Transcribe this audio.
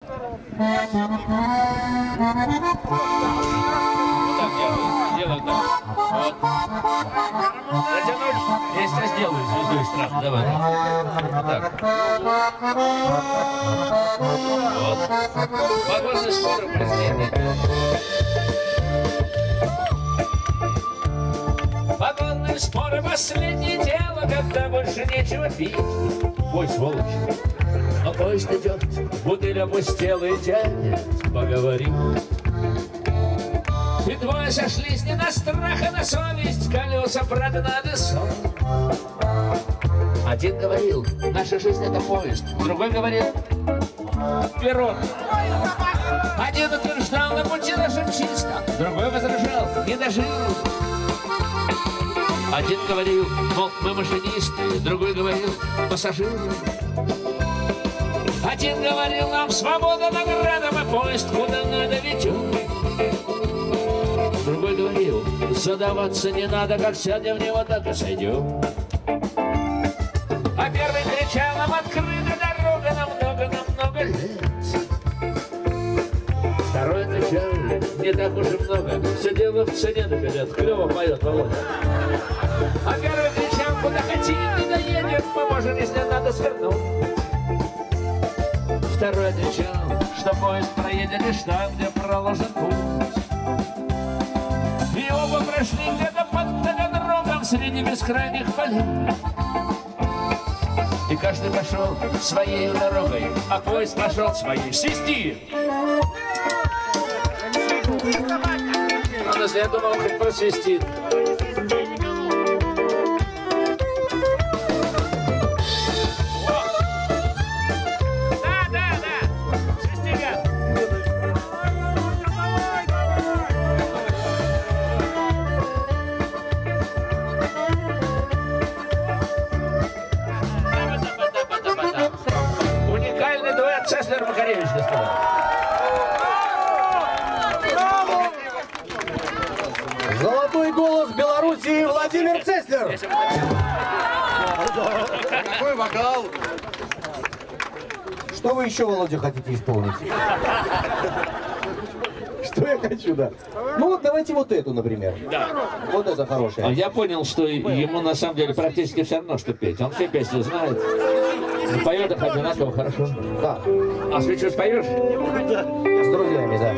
Делай так. Вот. Натянуть. Я сейчас сделаю звездой страны. Давай. Так. Вот. Погодные споры президента. Погодные споры — последнее дело, когда больше нечего пить. Ой, сволочь. Но поезд идет, бутыль опустела и тянет поговорить. И двое сошлись не на страх, а на совесть, колеса прогнали сон. Один говорил: наша жизнь — это поезд. Другой говорил: перрон. Один утверждал: на пути нашем чисто. Другой возражал: не дожил. Один говорил: мол, мы машинисты. Другой говорил: пассажиры. Один говорил: нам свобода награда, мы поезд куда надо ведем. Другой говорил: задаваться не надо, как сядем в него, так и сойдем. А первый кричал: нам открыта дорога на много лет. Второй отвечал: не так уж и много, все дело в цене, наконец. Клево поет Володя. А первый кричал: куда хотим, не доедем, мы можем, если надо, свернуть. Второй отвечал, что поезд проедет лишь там, где проложен путь. И оба прошли где-то под Таганрогом среди бескрайних полей. И каждый пошел своей дорогой, а поезд пошел своей. Свисти! А я думал, хоть просвистит. Уникальный дуэт Цеслер-Макаревич, господа. Золотой голос Белоруссии Владимир Цеслер. Какой вокал? Что вы еще, Володя, хотите исполнить? Что я хочу, да? Ну вот давайте вот эту, например. Да. Вот это хорошая. Я понял, что ему на самом деле практически все равно, что петь. Он все песни знает. Поет их одинаково хорошо. Да. А свечу споешь? С друзьями, да.